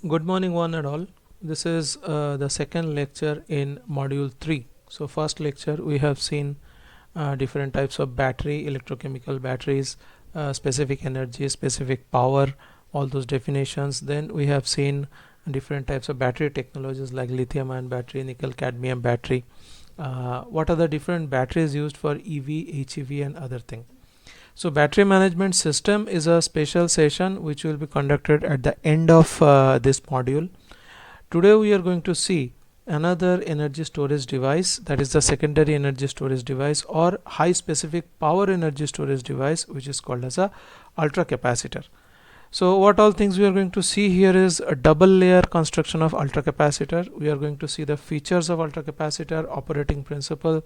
Good morning one and all. This is the second lecture in module 3. So first lecture we have seen different types of battery, electrochemical batteries, specific energy, specific power, all those definitions. Then we have seen different types of battery technologies like lithium ion battery, nickel cadmium battery. What are the different batteries used for EV, HEV and other thing. So battery management system is a special session which will be conducted at the end of this module. Today we are going to see another energy storage device, that is the secondary energy storage device or high specific power energy storage device, which is called as a ultracapacitor. So what all things we are going to see here is a double layer construction of ultracapacitor. We are going to see the features of ultracapacitor, operating principle,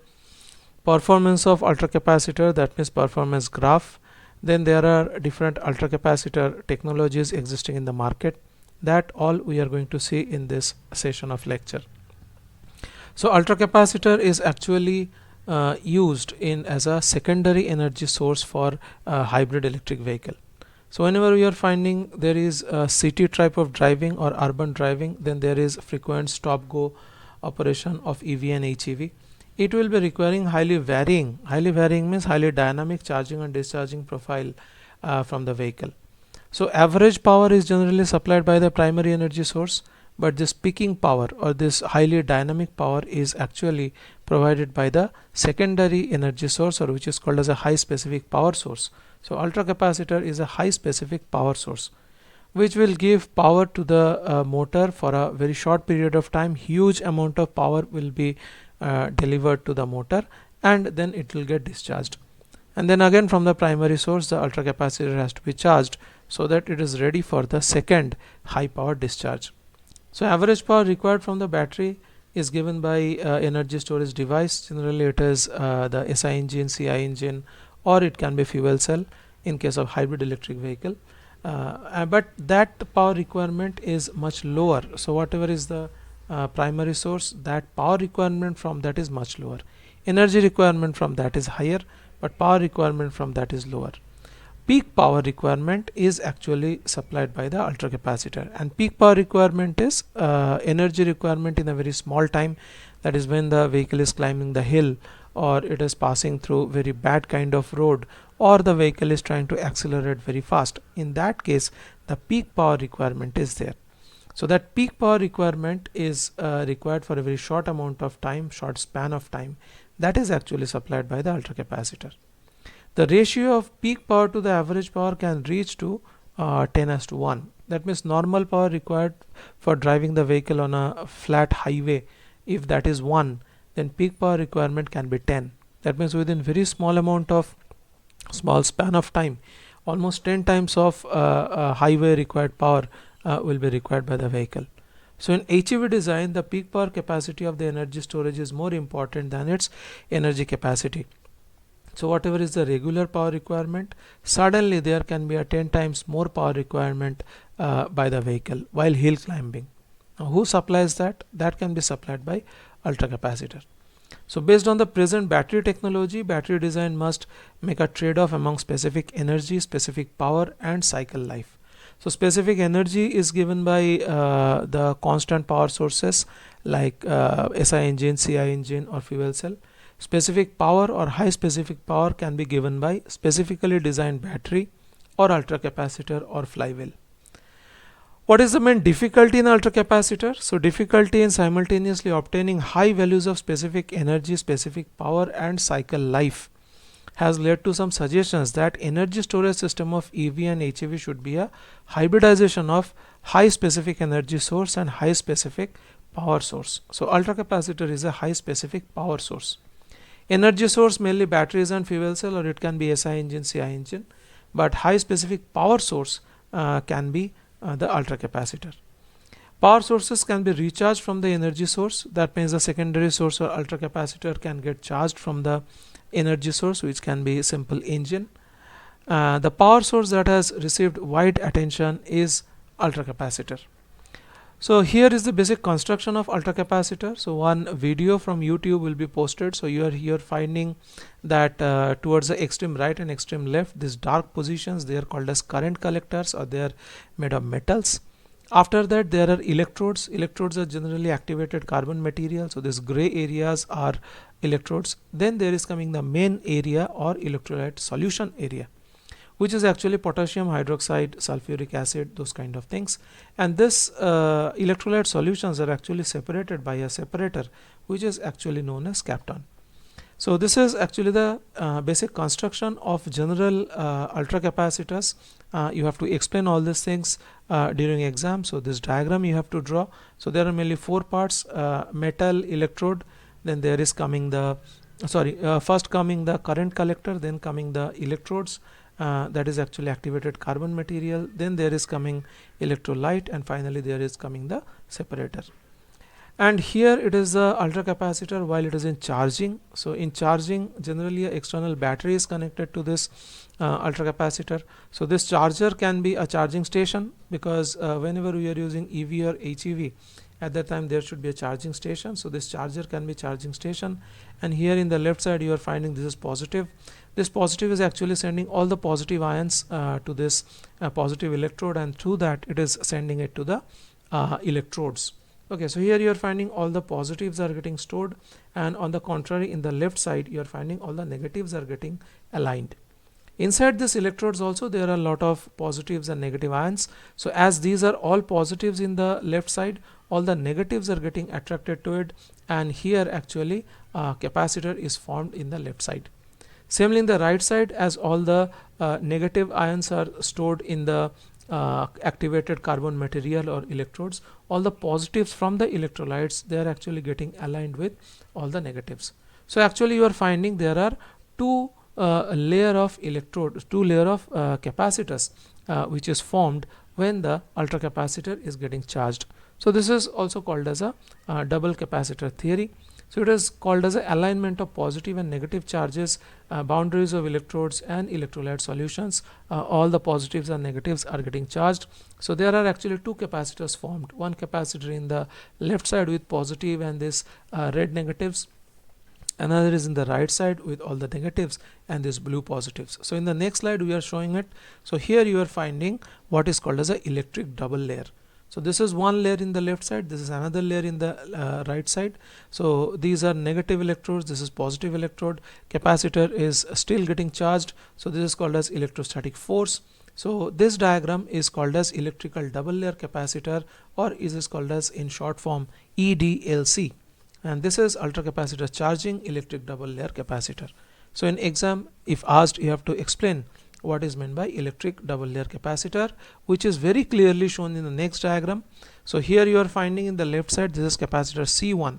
performance of ultracapacitor, that means performance graph. Then there are different ultracapacitor technologies existing in the market. That all we are going to see in this session of lecture. So ultracapacitor is actually used in as a secondary energy source for a hybrid electric vehicle. So whenever we are finding there is a city type of driving or urban driving, then there is frequent stop go operation of EV and HEV. It will be requiring highly varying means highly dynamic charging and discharging profile from the vehicle. So average power is generally supplied by the primary energy source, but this peaking power or this highly dynamic power is actually provided by the secondary energy source, or which is called as a high specific power source. So ultracapacitor is a high specific power source which will give power to the motor for a very short period of time. Huge amount of power will be delivered to the motor and then it will get discharged, and then again from the primary source the ultracapacitor has to be charged so that it is ready for the second high power discharge. So average power required from the battery is given by energy storage device. Generally it is the SI engine, CI engine, or it can be fuel cell in case of hybrid electric vehicle, but that power requirement is much lower. So whatever is the primary source, that power requirement from that is much lower. Energy requirement from that is higher, but power requirement from that is lower. Peak power requirement is actually supplied by the ultracapacitor, and peak power requirement is energy requirement in a very small time, that is when the vehicle is climbing the hill or it is passing through very bad kind of road, or the vehicle is trying to accelerate very fast. In that case the peak power requirement is there. So that peak power requirement is required for a very short amount of time, short span of time, that is actually supplied by the ultracapacitor. The ratio of peak power to the average power can reach to 10:1. That means normal power required for driving the vehicle on a flat highway, if that is 1, then peak power requirement can be 10. That means within very small span of time, almost 10 times of highway required power will be required by the vehicle. So in HEV design, the peak power capacity of the energy storage is more important than its energy capacity. So whatever is the regular power requirement, suddenly there can be a 10 times more power requirement by the vehicle while hill climbing. Now who supplies that? That can be supplied by ultracapacitor. So based on the present battery technology, battery design must make a trade-off among specific energy, specific power and cycle life. So specific energy is given by the constant power sources like SI engine, CI engine or fuel cell. Specific power or high specific power can be given by specifically designed battery or ultracapacitor or flywheel. What is the main difficulty in ultracapacitor? So difficulty in simultaneously obtaining high values of specific energy, specific power and cycle life has led to some suggestions that energy storage system of EV and HEV should be a hybridization of high specific energy source and high specific power source. So ultracapacitor is a high specific power source. Energy source mainly batteries and fuel cell, or it can be SI engine, CI engine, but high specific power source can be the ultracapacitor. Power sources can be recharged from the energy source. That means the secondary source or ultracapacitor can get charged from the energy source, which can be simple engine. The power source that has received wide attention is ultracapacitor. So here is the basic construction of ultracapacitor. So one video from YouTube will be posted. So you are here finding that towards the extreme right and extreme left, these dark positions, they are called as current collectors, or they are made of metals. After that there are electrodes. Electrodes are generally activated carbon material, so these gray areas are electrodes. Then there is coming the main area or electrolyte solution area, which is actually potassium hydroxide, sulfuric acid, those kind of things. And this electrolyte solutions are actually separated by a separator, which is actually known as kapton. So this is actually the basic construction of general ultracapacitors. You have to explain all these things during exam. So this diagram you have to draw. So there are mainly four parts: metal, electrode, then there is coming the first coming the current collector, then coming the electrodes, that is actually activated carbon material, then there is coming electrolyte, and finally there is coming the separator. And here it is the ultracapacitor while it is in charging. So in charging, generally an external battery is connected to this ultracapacitor. So this charger can be a charging station, because whenever we are using EV or HEV, at that time there should be a charging station. So this charger can be charging station. And here in the left side you are finding this is positive. This positive is actually sending all the positive ions to this positive electrode, and through that it is sending it to the electrodes. Okay, so here you are finding all the positives are getting stored, and on the contrary in the left side you are finding all the negatives are getting aligned. Inside this electrodes also there are a lot of positives and negative ions. So as these are all positives in the left side, all the negatives are getting attracted to it, and here actually capacitor is formed in the left side. Similarly in the right side, as all the negative ions are stored in the activated carbon material or electrodes, all the positives from the electrolytes, they are actually getting aligned with all the negatives. So actually you are finding there are two layer of electrode, two layer of capacitors which is formed when the ultracapacitor is getting charged. So this is also called as a double capacitor theory. So it is called as an alignment of positive and negative charges, boundaries of electrodes and electrolyte solutions. All the positives and negatives are getting charged. So there are actually two capacitors formed. One capacitor in the left side with positive and this red negatives. Another is in the right side with all the negatives and these blue positives. So in the next slide we are showing it. So here you are finding what is called as a electric double layer. So this is one layer in the left side, this is another layer in the right side. So these are negative electrodes, this is positive electrode. Capacitor is still getting charged, so this is called as electrostatic force. So this diagram is called as electrical double layer capacitor, or is called as in short form EDLC. And this is ultracapacitor charging electric double layer capacitor. So in exam, if asked, you have to explain what is meant by electric double layer capacitor, which is very clearly shown in the next diagram. So here you are finding in the left side this is capacitor C1,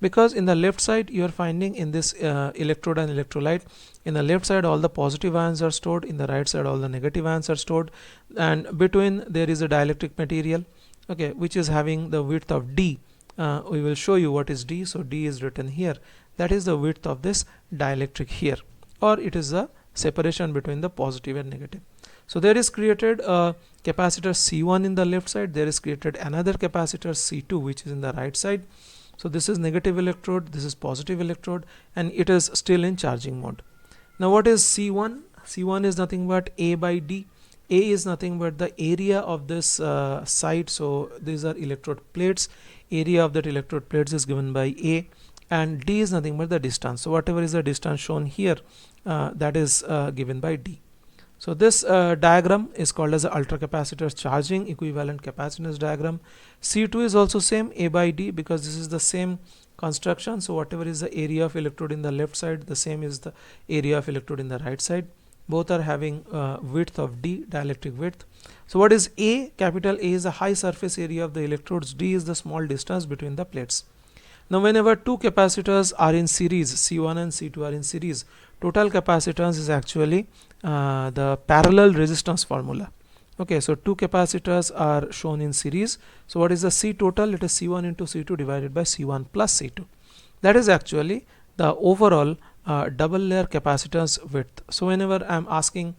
because in the left side you are finding in this electrode and electrolyte, in the left side all the positive ions are stored, in the right side all the negative ions are stored, and between there is a dielectric material, okay, which is having the width of D. We will show you what is D. So D is written here, that is the width of this dielectric here, or it is the separation between the positive and negative. So there is created a capacitor C1 in the left side, there is created another capacitor C2 which is in the right side. So this is negative electrode, this is positive electrode, and it is still in charging mode. Now what is C1? C1 is nothing but A by D. A is nothing but the area of this site. So these are electrode plates, area of that electrode plates is given by A, and D is nothing but the distance. So whatever is the distance shown here, that is given by D. So this diagram is called as the ultracapacitor charging equivalent capacitance diagram. C2 is also same, A by D, because this is the same construction. So whatever is the area of electrode in the left side, the same is the area of electrode in the right side. Both are having width of D, dielectric width. So what is A? Capital A is the high surface area of the electrodes, D is the small distance between the plates. Now whenever two capacitors are in series, C1 and C2 are in series, total capacitance is actually the parallel resistance formula. Okay, so two capacitors are shown in series. So what is the C total? It is C1 into C2 divided by C1 plus C2. That is actually the overall double layer capacitance width. So whenever I am asking,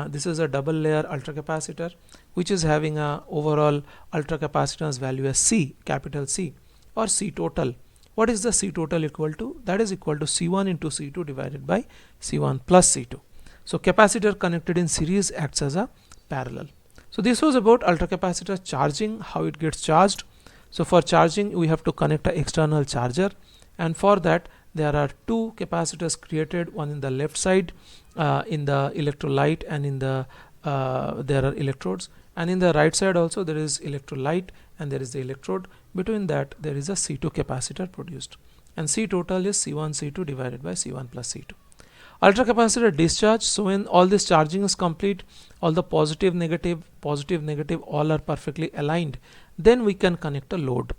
this is a double layer ultracapacitor which is having a overall ultracapacitance value as C, capital C, or C total. What is the C total equal to? That is equal to C1 into C2 divided by C1 plus C2. So capacitor connected in series acts as a parallel. So this was about ultracapacitor charging, how it gets charged. So for charging we have to connect an external charger, and for that there are two capacitors created, one in the left side in the electrolyte, and in the there are electrodes, and in the right side also there is electrolyte and there is the electrode. Between that there is a C2 capacitor produced, and C total is C1 C2 divided by C1 plus C2. Ultracapacitor discharge, so when all this charging is complete, all the positive negative all are perfectly aligned, then we can connect a load.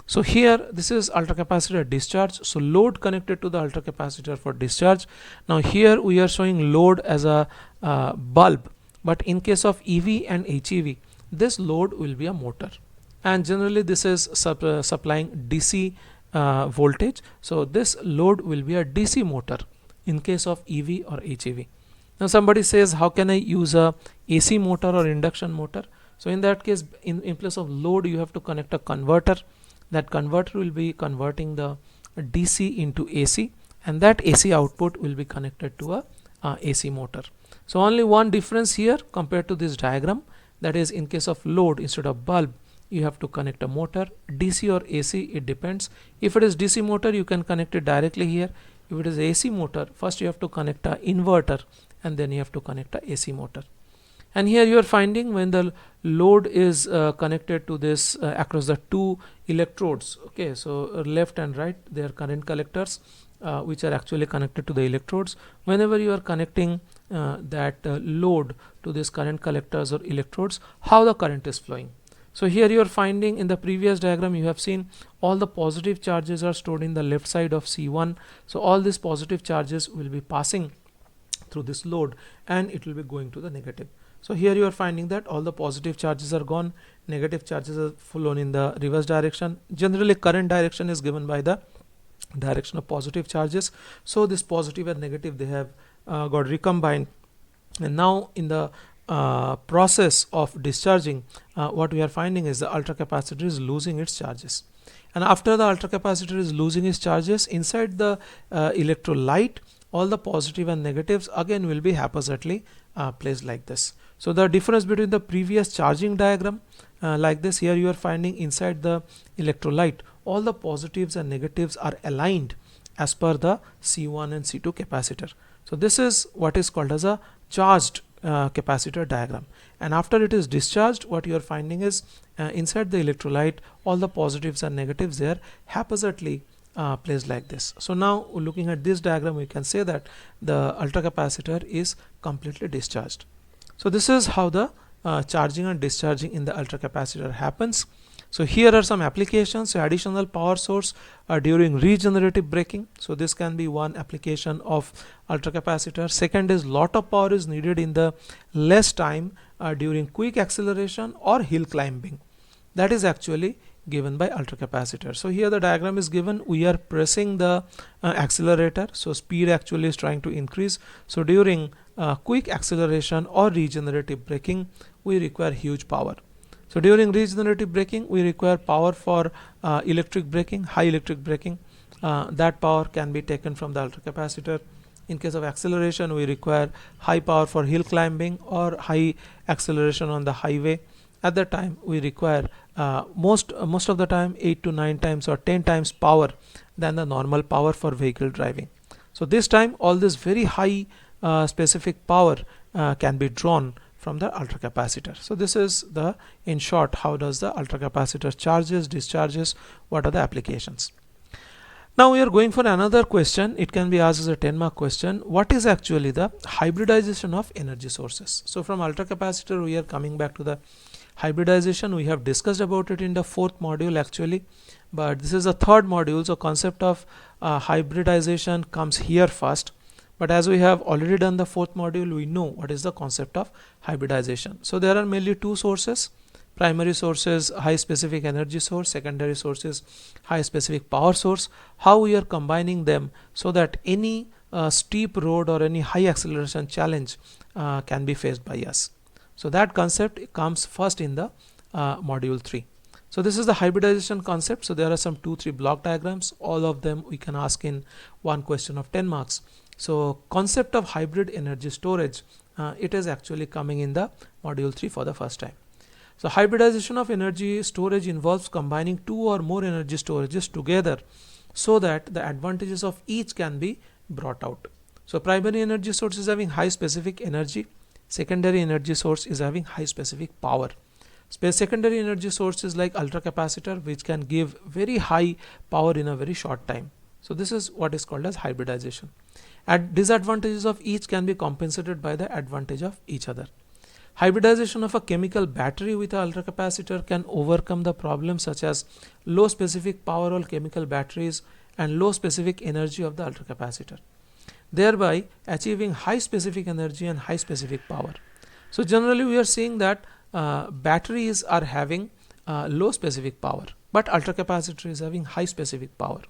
So here this is ultracapacitor discharge, so load connected to the ultracapacitor for discharge. Now here we are showing load as a bulb, but in case of EV and HEV, this load will be a motor, and generally this is supplying DC voltage, so this load will be a DC motor in case of EV or HEV. Now somebody says, how can I use a AC motor or induction motor? So in that case, in place of load you have to connect a converter. That converter will be converting the DC into AC, and that AC output will be connected to a AC motor. So only one difference here compared to this diagram, that is in case of load, instead of bulb you have to connect a motor. DC or AC, it depends. If it is DC motor you can connect it directly here. If it is AC motor, first you have to connect a inverter and then you have to connect a AC motor. And here you are finding when the load is connected to this across the two electrodes, okay, so left and right, they are current collectors which are actually connected to the electrodes. Whenever you are connecting that load to these current collectors or electrodes, how the current is flowing. So here you are finding, in the previous diagram you have seen all the positive charges are stored in the left side of C1. So all these positive charges will be passing through this load and it will be going to the negative. So here you are finding that all the positive charges are gone, negative charges are flown in the reverse direction. Generally current direction is given by the direction of positive charges. So this positive and negative, they have got recombined, and now in the process of discharging, what we are finding is the ultracapacitor is losing its charges. And after the ultracapacitor is losing its charges, inside the electrolyte, all the positive and negatives again will be haphazardly placed like this. So the difference between the previous charging diagram like this, here you are finding inside the electrolyte all the positives and negatives are aligned as per the C1 and C2 capacitor. So this is what is called as a charged capacitor diagram. And after it is discharged, what you are finding is inside the electrolyte all the positives and negatives, they are haphazardly placed like this. So now looking at this diagram, we can say that the ultracapacitor is completely discharged. So this is how the charging and discharging in the ultracapacitor happens. So here are some applications. So additional power source during regenerative braking. So this can be one application of ultracapacitor. Second is lot of power is needed in the less time during quick acceleration or hill climbing. That is actually given by ultracapacitor. So here the diagram is given. We are pressing the accelerator. So speed actually is trying to increase. So during quick acceleration or regenerative braking, we require huge power. So during regenerative braking, we require power for electric braking, high electric braking. That power can be taken from the ultracapacitor. In case of acceleration, we require high power for hill climbing or high acceleration on the highway. At that time, we require most of the time 8 to 9 times or 10 times power than the normal power for vehicle driving. So this time, all this very high specific power can be drawn from the ultracapacitor. So this is the, in short, how does the ultracapacitor charges, discharges, what are the applications. Now we are going for another question. It can be asked as a 10-mark question. What is actually the hybridization of energy sources? So from ultracapacitor we are coming back to the hybridization. We have discussed about it in the 4th module actually, but this is the 3rd module, so concept of hybridization comes here first. But as we have already done the 4th module, we know what is the concept of hybridization. So there are mainly two sources. Primary source is high specific energy source, secondary source is high specific power source. How we are combining them so that any steep road or any high acceleration challenge can be faced by us. So that concept comes first in the module 3. So this is the hybridization concept. So there are some 2-3 block diagrams. All of them we can ask in one question of 10 marks. So concept of hybrid energy storage it is actually coming in the module 3 for the first time. So hybridization of energy storage involves combining two or more energy storages together so that the advantages of each can be brought out. So primary energy source is having high specific energy, secondary energy source is having high specific power. Secondary energy sources like ultracapacitor, which can give very high power in a very short time. So this is what is called as hybridization. And disadvantages of each can be compensated by the advantage of each other. Hybridization of a chemical battery with an ultracapacitor can overcome the problems such as low specific power of chemical batteries and low specific energy of the ultracapacitor, thereby achieving high specific energy and high specific power. So generally we are seeing that batteries are having low specific power, but ultracapacitor is having high specific power.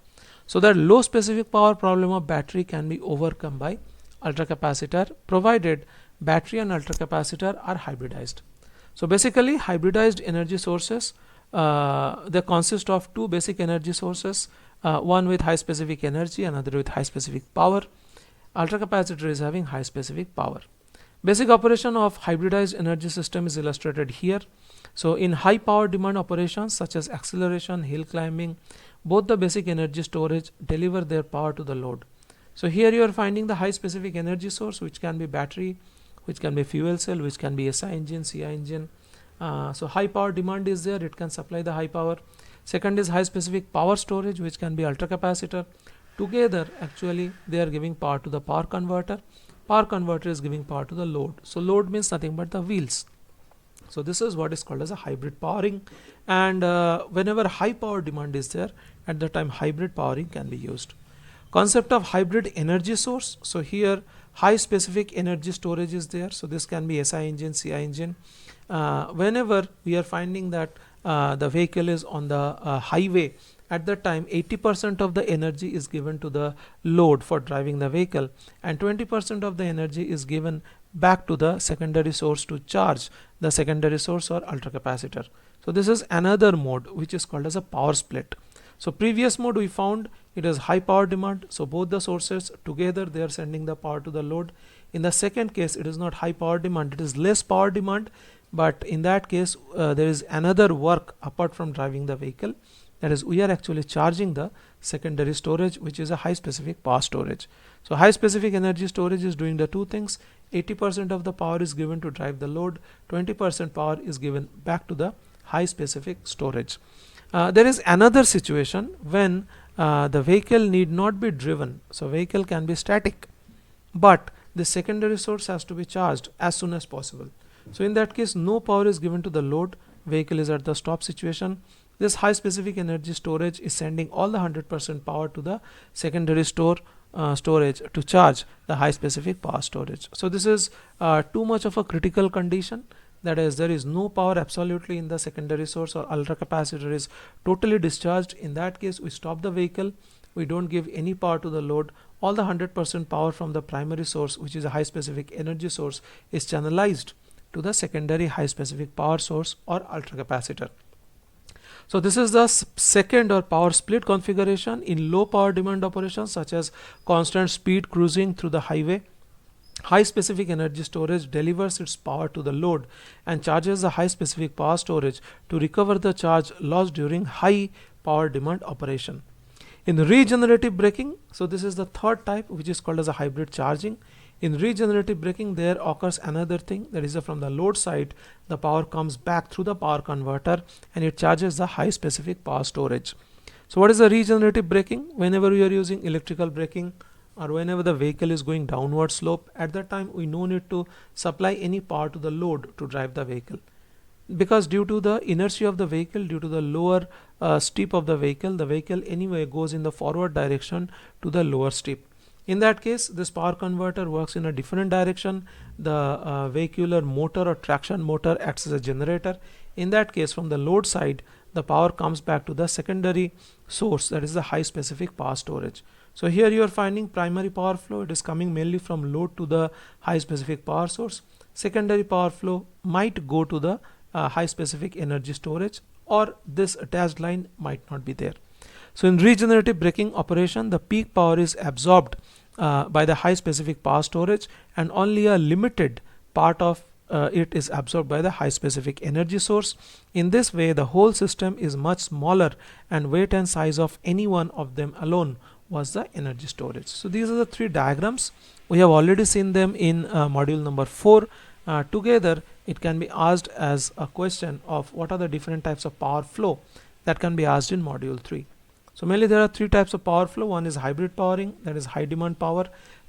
So that low specific power problem of battery can be overcome by ultracapacitor, provided battery and ultracapacitor are hybridized. So basically hybridized energy sources, they consist of two basic energy sources, one with high specific energy, another with high specific power. Ultracapacitor is having high specific power. Basic operation of hybridized energy system is illustrated here. So in high power demand operations such as acceleration, hill climbing, both the basic energy storage deliver their power to the load. So here you are finding the high specific energy source, which can be battery, which can be fuel cell, which can be SI engine, CI engine. So high power demand is there, it can supply the high power. Second is high specific power storage, which can be ultracapacitor. Together actually they are giving power to the power converter. Power converter is giving power to the load. So load means nothing but the wheels. So this is what is called as a hybrid powering, and whenever high power demand is there, at the time hybrid powering can be used. Concept of hybrid energy source. So here high specific energy storage is there. So this can be SI engine, CI engine. Whenever we are finding that the vehicle is on the highway, at that time 80% of the energy is given to the load for driving the vehicle, and 20% of the energy is given back to the secondary source to charge the secondary source or ultracapacitor. So this is another mode which is called as a power split. So previous mode we found it is high power demand, so both the sources together they are sending the power to the load. In the second case it is not high power demand, it is less power demand, but in that case there is another work apart from driving the vehicle, that is we are actually charging the secondary storage, which is a high specific power storage. So high specific energy storage is doing the two things. 80% of the power is given to drive the load, 20% power is given back to the high specific storage. There is another situation when the vehicle need not be driven, so vehicle can be static, but the secondary source has to be charged as soon as possible. So in that case no power is given to the load, vehicle is at the stop situation. This high specific energy storage is sending all the 100% power to the secondary storage to charge the high specific power storage. So this is too much of a critical condition, that is there is no power absolutely in the secondary source, or ultracapacitor is totally discharged. In that case we stop the vehicle, we don't give any power to the load. All the 100% power from the primary source, which is a high specific energy source, is channelized to the secondary high specific power source or ultracapacitor. So this is the second or power split configuration in low power demand operations such as constant speed cruising through the highway. High specific energy storage delivers its power to the load and charges the high specific power storage to recover the charge lost during high power demand operation. In regenerative braking, so this is the third type, which is called as a hybrid charging. In regenerative braking there occurs another thing, that is from the load side the power comes back through the power converter and it charges the high specific power storage. So what is the regenerative braking? Whenever we are using electrical braking or whenever the vehicle is going downward slope, at that time we no need to supply any power to the load to drive the vehicle, because due to the inertia of the vehicle, due to the lower steep of the vehicle anyway goes in the forward direction to the lower steep. In that case this power converter works in a different direction. The vehicular motor or traction motor acts as a generator. In that case from the load side the power comes back to the secondary source, that is the high specific power storage. So here you are finding primary power flow, it is coming mainly from load to the high specific power source. Secondary power flow might go to the high specific energy storage, or this attached line might not be there. So in regenerative braking operation the peak power is absorbed by the high specific power storage and only a limited part of it is absorbed by the high specific energy source. In this way, the whole system is much smaller, and weight and size of any one of them alone was the energy storage. So these are the three diagrams. We have already seen them in module number 4. Together it can be asked as a question of what are the different types of power flow that can be asked in module 3. So mainly there are three types of power flow. One is hybrid powering, that is high demand power.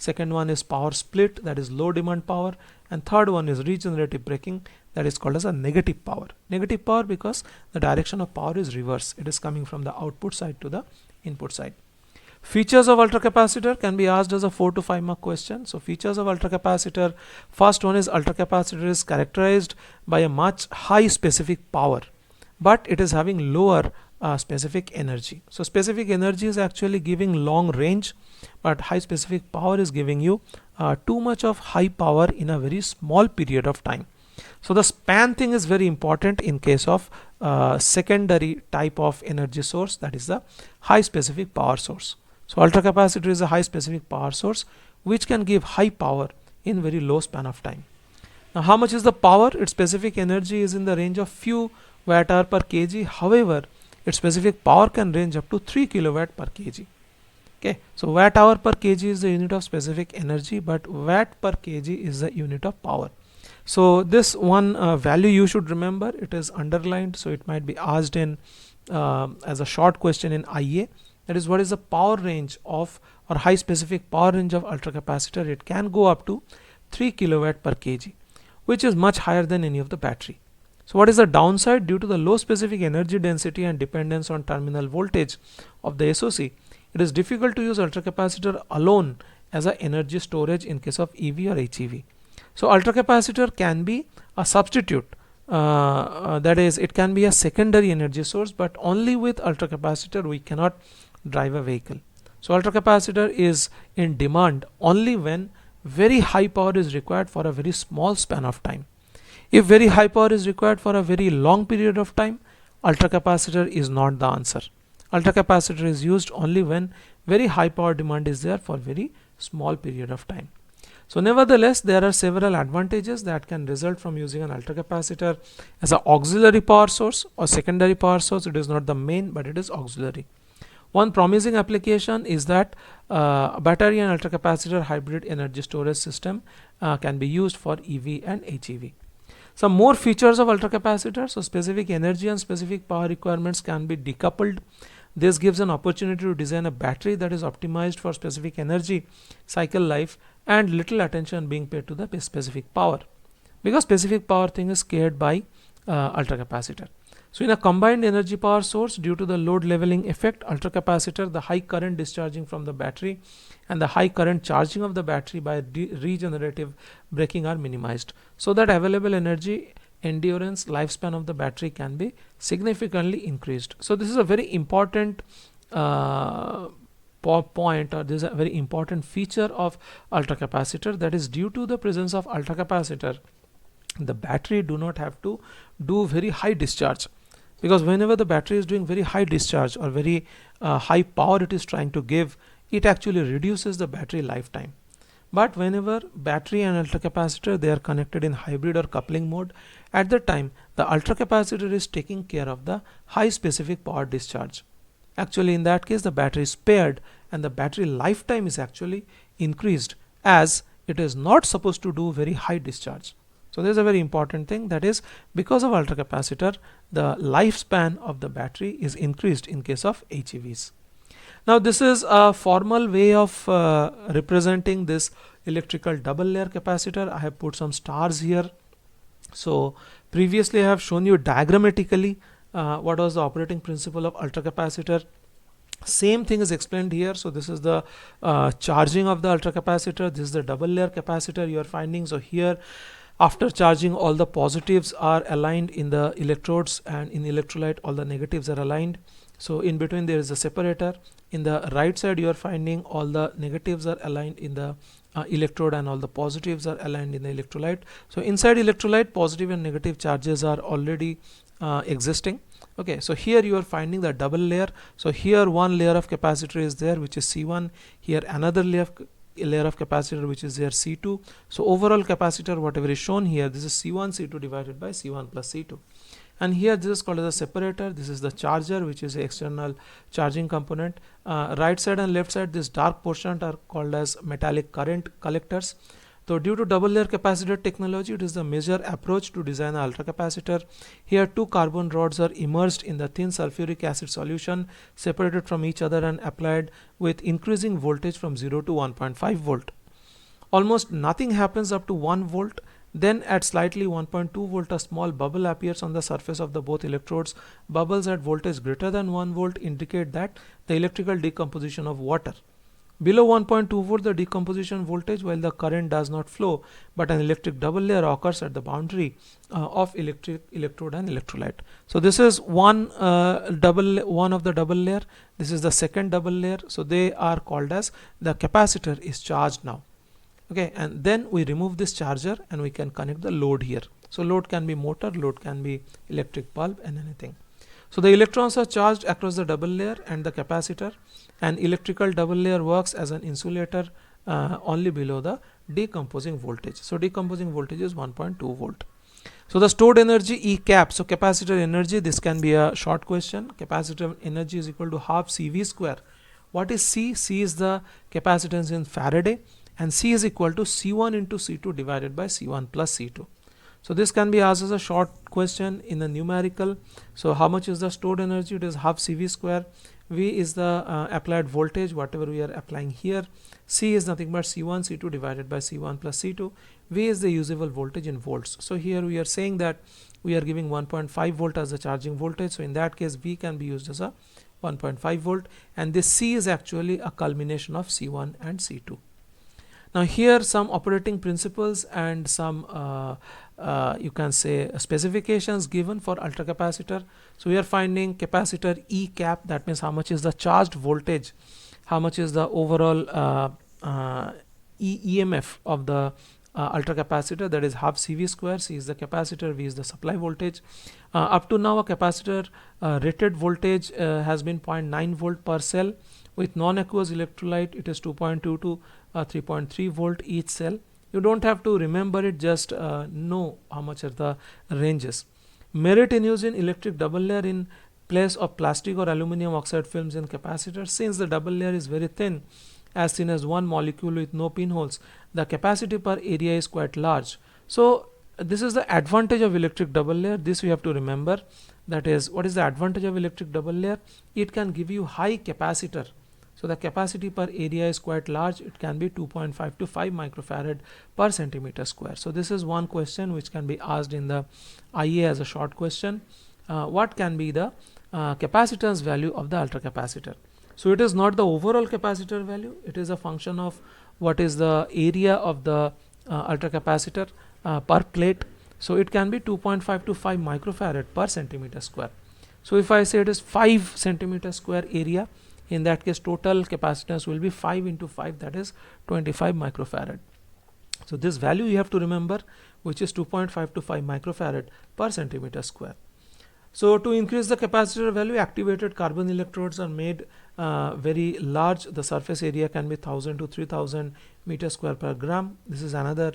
Second one is power split, that is low demand power. And third one is regenerative braking, that is called as a negative power. Negative power because the direction of power is reverse. It is coming from the output side to the input side. Features of ultracapacitor can be asked as a 4 to 5 mark question. So features of ultracapacitor, first one is ultracapacitor is characterized by a much high specific power, but it is having lower specific energy. So specific energy is actually giving long range, but high specific power is giving you too much of high power in a very small period of time. So the span thing is very important in case of secondary type of energy source, that is the high specific power source. So ultracapacitor is a high specific power source which can give high power in very low span of time. Now how much is the power? Its specific energy is in the range of few watt-hour per kg. However, its specific power can range up to 3 kilowatt per kg. Okay, so watt-hour per kg is the unit of specific energy, but watt per kg is the unit of power. So this one value you should remember. It is underlined, so it might be asked in as a short question in IA. That is, what is the power range of or high specific power range of ultracapacitor? It can go up to 3 kilowatt per kg, which is much higher than any of the battery. So what is the downside? Due to the low specific energy density and dependence on terminal voltage of the SOC, it is difficult to use ultracapacitor alone as a energy storage in case of EV or HEV. So ultracapacitor can be a substitute, that is, it can be a secondary energy source, but only with ultracapacitor we cannot drive a vehicle. So ultracapacitor is in demand only when very high power is required for a very small span of time. If very high power is required for a very long period of time, ultracapacitor is not the answer. Ultracapacitor is used only when very high power demand is there for very small period of time. So nevertheless, there are several advantages that can result from using an ultracapacitor as an auxiliary power source or secondary power source. It is not the main, but it is auxiliary. One promising application is that battery and ultracapacitor hybrid energy storage system can be used for EV and HEV. Some more features of ultracapacitor. So specific energy and specific power requirements can be decoupled. This gives an opportunity to design a battery that is optimized for specific energy cycle life and little attention being paid to the specific power, because specific power thing is cared by ultracapacitor. So in a combined energy power source, due to the load leveling effect, ultracapacitor, the high current discharging from the battery and the high current charging of the battery by regenerative braking are minimized, so that available energy, endurance, lifespan of the battery can be significantly increased. So this is a very important point, or this is a very important feature of ultracapacitor, that is, due to the presence of ultracapacitor, the battery do not have to do very high discharge, because whenever the battery is doing very high discharge or very high power it is trying to give, it actually reduces the battery lifetime. But whenever battery and ultracapacitor, they are connected in hybrid or coupling mode, at that time the ultracapacitor is taking care of the high specific power discharge. Actually in that case the battery is spared and the battery lifetime is actually increased, as it is not supposed to do very high discharge. So there is a very important thing, that is, because of ultracapacitor, the lifespan of the battery is increased in case of HEVs. Now this is a formal way of representing this electrical double layer capacitor. I have put some stars here. So previously I have shown you diagrammatically what was the operating principle of ultracapacitor. Same thing is explained here. So this is the charging of the ultracapacitor. This is the double layer capacitor you are finding. So here, after charging, all the positives are aligned in the electrodes, and in electrolyte all the negatives are aligned. So in between there is a separator. In the right side you are finding all the negatives are aligned in the electrode and all the positives are aligned in the electrolyte. So inside electrolyte, positive and negative charges are already existing. Okay, so here you are finding the double layer. So here one layer of capacitor is there, which is C1. Here another layer layer of capacitor which is there C2. So overall capacitor whatever is shown here, this is C1 C2 divided by C1 plus C2. And here this is called as a separator. This is the charger, which is the external charging component. Right side and left side, this dark portion are called as metallic current collectors. So due to double layer capacitor technology, it is the major approach to design an ultracapacitor. Here two carbon rods are immersed in the thin sulfuric acid solution, separated from each other and applied with increasing voltage from 0 to 1.5 volt. Almost nothing happens up to 1 volt. Then at slightly 1.2 volt, a small bubble appears on the surface of the both electrodes. Bubbles at voltage greater than 1 volt indicate that the electrical decomposition of water. Below 1.2 volt, the decomposition voltage, while the current does not flow, but an electric double layer occurs at the boundary of electrode and electrolyte. So this is one of the double layer. This is the second double layer. So they are called as the capacitor is charged now. Okay, and then we remove this charger and we can connect the load here. So load can be motor, load can be electric bulb and anything. So the electrons are charged across the double layer and the capacitor, and electrical double layer works as an insulator only below the decomposing voltage. So decomposing voltage is 1.2 volt. So the stored energy E cap, so capacitor energy, this can be a short question. Capacitor energy is equal to half CV square. What is C? C is the capacitance in Faraday, and C is equal to C1 into C2 divided by C1 plus C2. So this can be asked as a short question in a numerical. So how much is the stored energy? It is half CV square. V is the applied voltage, whatever we are applying here. C is nothing but C1 C2 divided by C1 plus C2. V is the usable voltage in volts. So here we are saying that we are giving 1.5 volt as the charging voltage. So in that case, V can be used as a 1.5 volt, and this C is actually a culmination of C1 and C2. Now here some operating principles and some you can say specifications given for ultracapacitor. So we are finding capacitor E cap, that means how much is the charged voltage, how much is the overall EMF of the ultracapacitor, that is half CV square. C is the capacitor, V is the supply voltage. Up to now a capacitor rated voltage has been 0.9 volt per cell. With non-aqueous electrolyte it is 2.2 to 3.3 volt each cell. You don't have to remember it, just know how much are the ranges. Merit in using electric double layer in place of plastic or aluminum oxide films in capacitor. Since the double layer is very thin, as thin as one molecule with no pinholes, the capacity per area is quite large. So this is the advantage of electric double layer. This we have to remember. That is, what is the advantage of electric double layer? It can give you high capacitor. So the capacity per area is quite large. It can be 2.5 to 5 microfarad per centimeter square. So this is one question which can be asked in the IA as a short question. What can be the capacitance value of the ultracapacitor? So it is not the overall capacitor value. It is a function of what is the area of the ultracapacitor per plate. So it can be 2.5 to 5 microfarad per centimeter square. So if I say it is 5 centimeter square area, in that case total capacitance will be 5 into 5, that is 25 microfarad. So this value you have to remember, which is 2.5 to 5 microfarad per centimeter square. So to increase the capacitor value, activated carbon electrodes are made very large. The surface area can be 1000 to 3000 meter square per gram. This is another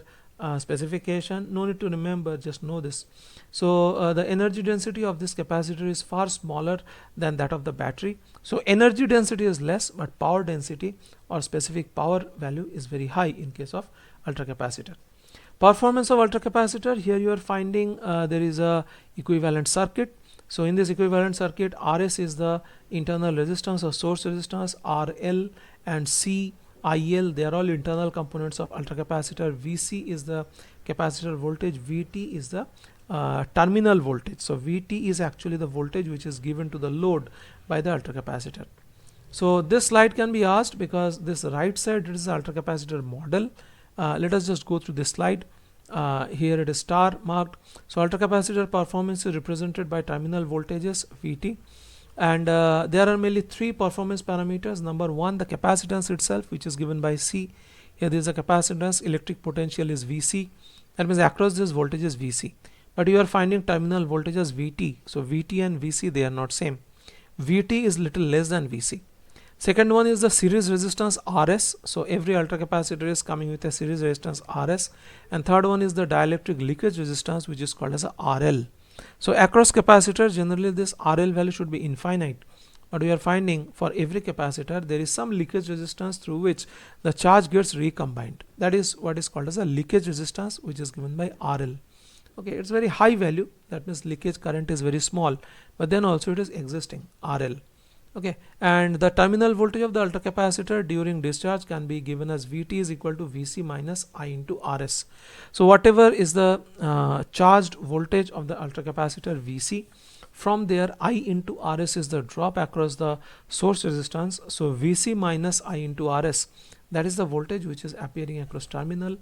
specification. No need to remember, just know this. So the energy density of this capacitor is far smaller than that of the battery. So energy density is less, but power density or specific power value is very high in case of ultracapacitor. Performance of ultracapacitor, here you are finding there is a equivalent circuit. So in this equivalent circuit, RS is the internal resistance or source resistance, RL and C, IL, they are all internal components of ultracapacitor. VC is the capacitor voltage, VT is the terminal voltage. So VT is actually the voltage which is given to the load by the ultracapacitor. So this slide can be asked because this right side is the ultracapacitor model. Let us just go through this slide. Here it is star marked. So ultracapacitor performance is represented by terminal voltages VT, and there are mainly three performance parameters. Number one, the capacitance itself, which is given by C. Here there is a capacitance, electric potential is VC, that means across this voltage is VC, but you are finding terminal voltage as VT. So VT and VC, they are not same. VT is little less than VC. Second one is the series resistance RS. So every ultracapacitor is coming with a series resistance RS. And third one is the dielectric leakage resistance, which is called as a RL. So across capacitors, generally this RL value should be infinite. But we are finding for every capacitor there is some leakage resistance through which the charge gets recombined. That is what is called as a leakage resistance, which is given by RL. Okay, it's very high value, that means leakage current is very small, but then also it is existing, RL. Okay, and the terminal voltage of the ultracapacitor during discharge can be given as Vt is equal to Vc minus I into Rs. So whatever is the charged voltage of the ultracapacitor Vc, from there I into Rs is the drop across the source resistance. So Vc minus I into Rs, that is the voltage which is appearing across terminal.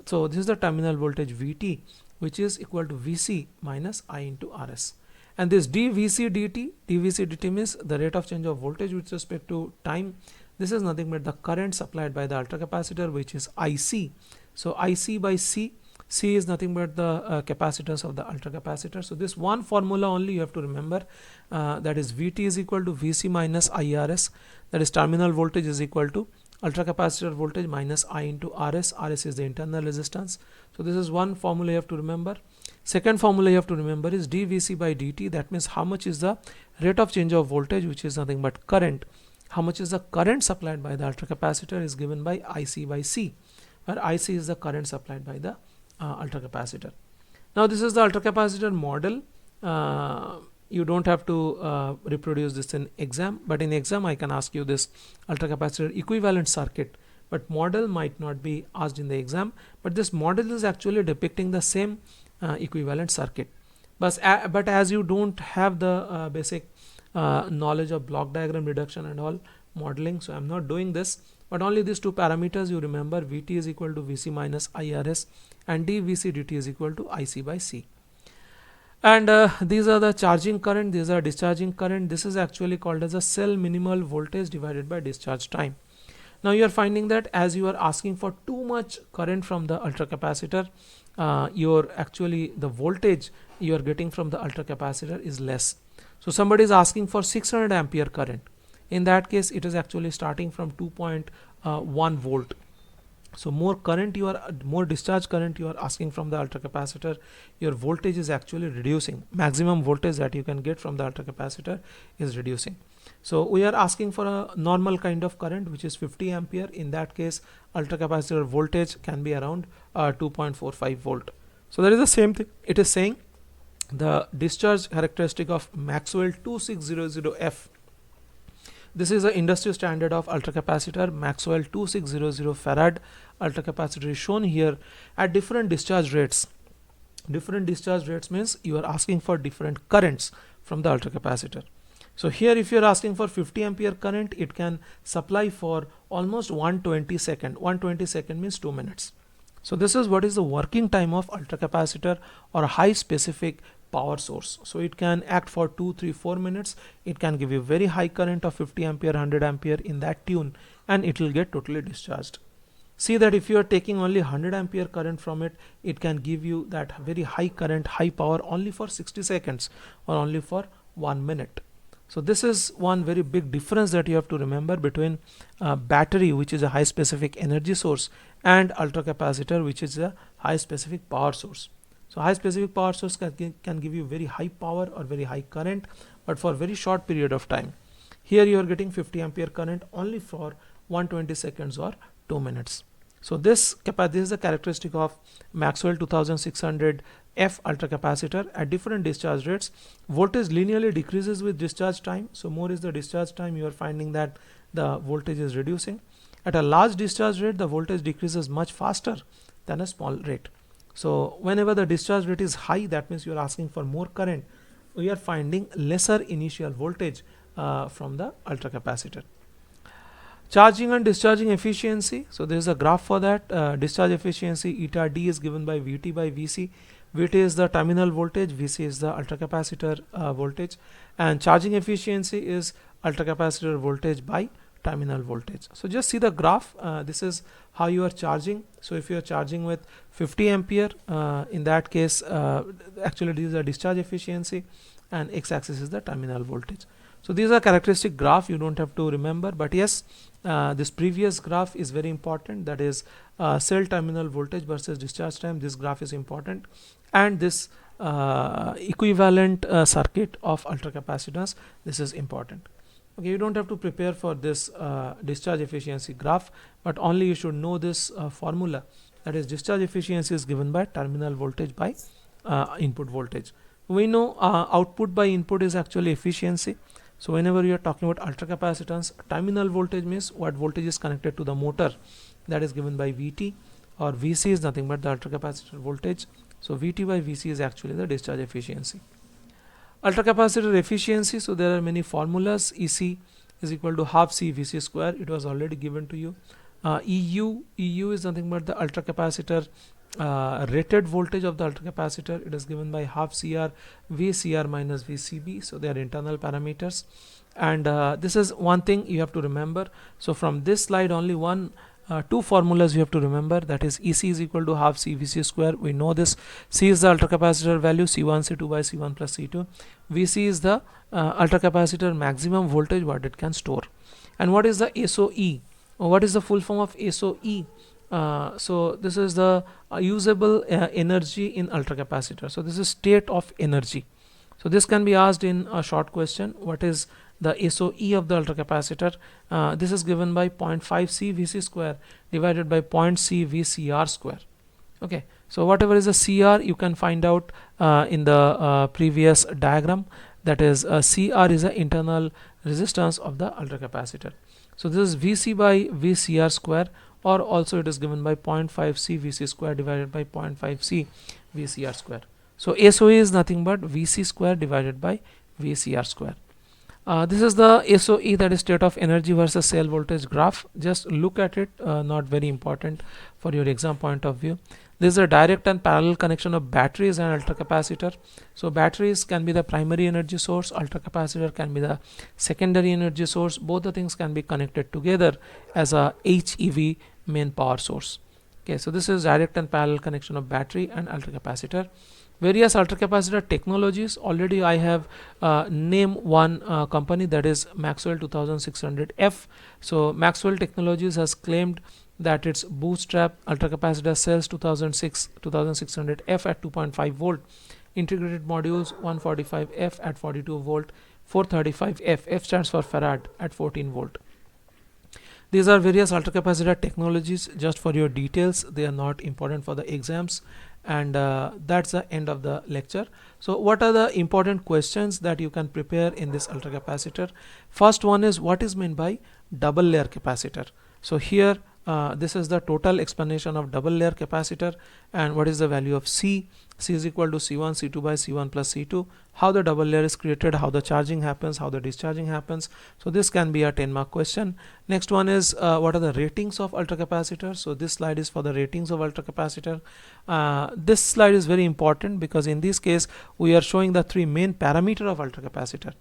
So this is the terminal voltage Vt, which is equal to Vc minus I into Rs. And this dVc dt means the rate of change of voltage with respect to time. This is nothing but the current supplied by the ultracapacitor, which is IC. So IC by C, C is nothing but the capacitance of the ultracapacitor. So this one formula only you have to remember, that is Vt is equal to Vc minus IRs, that is terminal voltage is equal to ultracapacitor voltage minus I into Rs. Rs is the internal resistance. So this is one formula you have to remember. Second formula you have to remember is dVc by dt, that means how much is the rate of change of voltage, which is nothing but current. How much is the current supplied by the ultracapacitor is given by IC by C, where IC is the current supplied by the ultracapacitor. Now this is the ultracapacitor model. You don't have to reproduce this in exam, but in exam I can ask you this ultracapacitor equivalent circuit, but model might not be asked in the exam, but this model is actually depicting the same equivalent circuit. But as you don't have the basic knowledge of block diagram reduction and all modeling, so I'm not doing this, but only these two parameters you remember, Vt is equal to Vc minus IRs and dVc dt is equal to IC by C. And these are the charging current, these are discharging current. This is actually called as a cell minimal voltage divided by discharge time. Now you are finding that as you are asking for too much current from the ultracapacitor, the voltage you are getting from the ultracapacitor is less. So somebody is asking for 600 ampere current. In that case, it is actually starting from 2.1 volt. So more discharge current you are asking from the ultracapacitor, your voltage is actually reducing. Maximum voltage that you can get from the ultracapacitor is reducing. So we are asking for a normal kind of current, which is 50 ampere. In that case, ultracapacitor voltage can be around 2.45 volt. So that is the same thing. It is saying the discharge characteristic of Maxwell 2600F. This is the industry standard of ultracapacitor. Maxwell 2600 farad ultracapacitor is shown here at different discharge rates. Different discharge rates means you are asking for different currents from the ultracapacitor. So here if you are asking for 50 ampere current, it can supply for almost 120 second. 120 second means 2 minutes. So this is what is the working time of ultracapacitor or high specific power source. So it can act for 2, 3, 4 minutes. It can give you very high current of 50 ampere, 100 ampere in that tune, and it will get totally discharged. See that if you are taking only 100 ampere current from it, it can give you that very high current, high power only for 60 seconds or only for 1 minute. So this is one very big difference that you have to remember between battery, which is a high specific energy source, and ultracapacitor, which is a high specific power source. So high specific power source can give you very high power or very high current, but for very short period of time. Here you are getting 50 ampere current only for 120 seconds or 2 minutes. So this is the characteristic of Maxwell 2600 F ultracapacitor. At different discharge rates, voltage linearly decreases with discharge time. So more is the discharge time, you are finding that the voltage is reducing. At a large discharge rate, the voltage decreases much faster than a small rate. So whenever the discharge rate is high, that means you are asking for more current. We are finding lesser initial voltage from the ultracapacitor. Charging and discharging efficiency. So there is a graph for that. Discharge efficiency eta D is given by Vt by Vc. Vt is the terminal voltage, Vc is the ultracapacitor voltage, and charging efficiency is ultracapacitor voltage by terminal voltage. So just see the graph. This is how you are charging. So if you are charging with 50 ampere, in that case actually this is the discharge efficiency, and x-axis is the terminal voltage. So these are characteristic graph, you don't have to remember, but yes, this previous graph is very important, that is cell terminal voltage versus discharge time. This graph is important, and this equivalent circuit of ultracapacitance, this is important. Okay, you don't have to prepare for this discharge efficiency graph, but only you should know this formula, that is discharge efficiency is given by terminal voltage by input voltage. We know output by input is actually efficiency. So whenever you are talking about ultracapacitance, terminal voltage means what voltage is connected to the motor, that is given by Vt, or Vc is nothing but the ultracapacitor voltage. So Vt by Vc is actually the discharge efficiency. Ultracapacitor efficiency, so there are many formulas. EC is equal to half C Vc square, it was already given to you. EU is nothing but the ultracapacitor rated voltage of the ultracapacitor, it is given by half CR VCR minus VCB, so they are internal parameters. And this is one thing you have to remember. So from this slide only two formulas you have to remember, that is EC is equal to half C Vc square, we know this. C is the ultracapacitor value, C1 C2 by C1 plus C2. Vc is the ultracapacitor maximum voltage what it can store. And what is the SOE? What is the full form of SOE? So this is the usable energy in ultracapacitor. So this is state of energy. So this can be asked in a short question. What is the SOE of the ultracapacitor? This is given by 0.5 C Vc square divided by 0.0 C VCR square. Okay, so whatever is a CR you can find out in the previous diagram, that is CR is the internal resistance of the ultracapacitor. So this is Vc by VCR square, or also it is given by 0.5 C Vc square divided by 0.5 C VCR square. So SOE is nothing but Vc square divided by VCR square. This is the SOE, that is state of energy versus cell voltage graph. Just look at it, not very important for your exam point of view. This is a direct and parallel connection of batteries and ultracapacitor. So batteries can be the primary energy source, ultracapacitor can be the secondary energy source. Both the things can be connected together as a HEV main power source. Okay, so this is direct and parallel connection of battery and ultracapacitor. Various ultracapacitor technologies, already I have named one company, that is Maxwell 2600F. So Maxwell Technologies has claimed that its bootstrap ultracapacitor cells 2600F at 2.5 volt, integrated modules 145F at 42 volt, 435F, F stands for farad, at 14 volt. These are various ultracapacitor technologies, just for your details, they are not important for the exams. And that's the end of the lecture. So what are the important questions that you can prepare in this ultracapacitor? First one is, what is meant by double layer capacitor? So here this is the total explanation of double layer capacitor, and what is the value of C. C is equal to C1 C2 by C1 plus C2. How the double layer is created, how the charging happens, how the discharging happens. So this can be a 10-mark question. Next one is what are the ratings of ultracapacitor? So this slide is for the ratings of ultracapacitor. This slide is very important because in this case we are showing the three main parameter of ultracapacitor.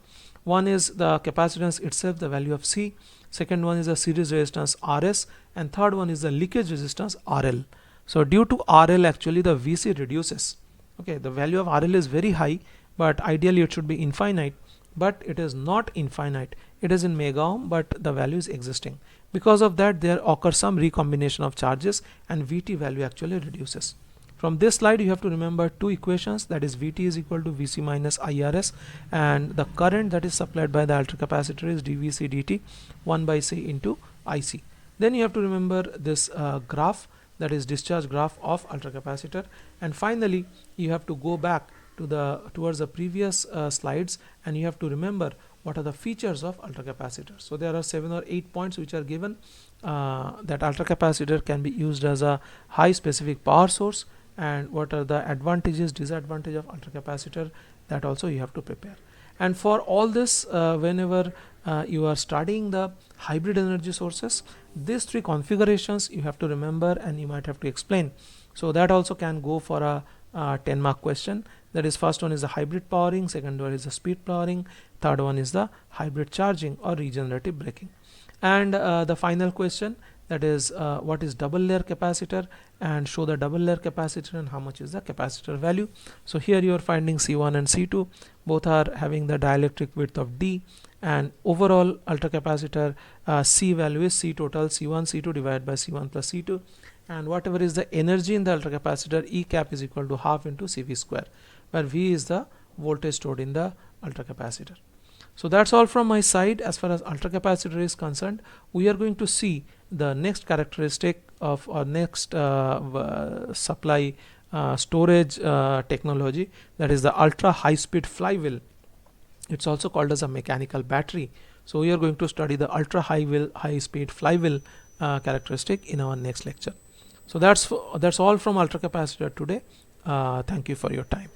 One is the capacitance itself, the value of C. Second one is the series resistance RS, and third one is the leakage resistance RL. So due to RL, actually the VC reduces. Okay, the value of RL is very high, but ideally it should be infinite, but it is not infinite. It is in mega ohm, but the value is existing. Because of that, there occurs some recombination of charges, and VT value actually reduces. From this slide you have to remember two equations, that is Vt is equal to Vc minus IRS, and the current that is supplied by the ultracapacitor is dVc dt, 1 by C into IC. Then you have to remember this graph, that is discharge graph of ultracapacitor, and finally you have to go back to towards the previous slides, and you have to remember what are the features of ultracapacitor. So there are 7 or 8 points which are given, that ultracapacitor can be used as a high specific power source, and what are the advantages, disadvantage of ultracapacitor, that also you have to prepare. And for all this, whenever you are studying the hybrid energy sources, these three configurations you have to remember and you might have to explain. So that also can go for a 10-mark question. That is, first one is the hybrid powering, second one is the speed powering, third one is the hybrid charging or regenerative braking. And the final question, that is what is double layer capacitor, and show the double layer capacitor and how much is the capacitor value. So here you are finding C1 and C2, both are having the dielectric width of D, and overall ultracapacitor C value is C total C1 C2 divided by C1 plus C2, and whatever is the energy in the ultracapacitor, E cap is equal to half into CV square, where V is the voltage stored in the ultracapacitor. So that's all from my side as far as ultracapacitor is concerned. We are going to see the next characteristic of our next supply storage technology, that is the ultra high speed flywheel. It's also called as a mechanical battery. So we are going to study the ultra high speed flywheel characteristic in our next lecture. So that's all from ultracapacitor today. Thank you for your time.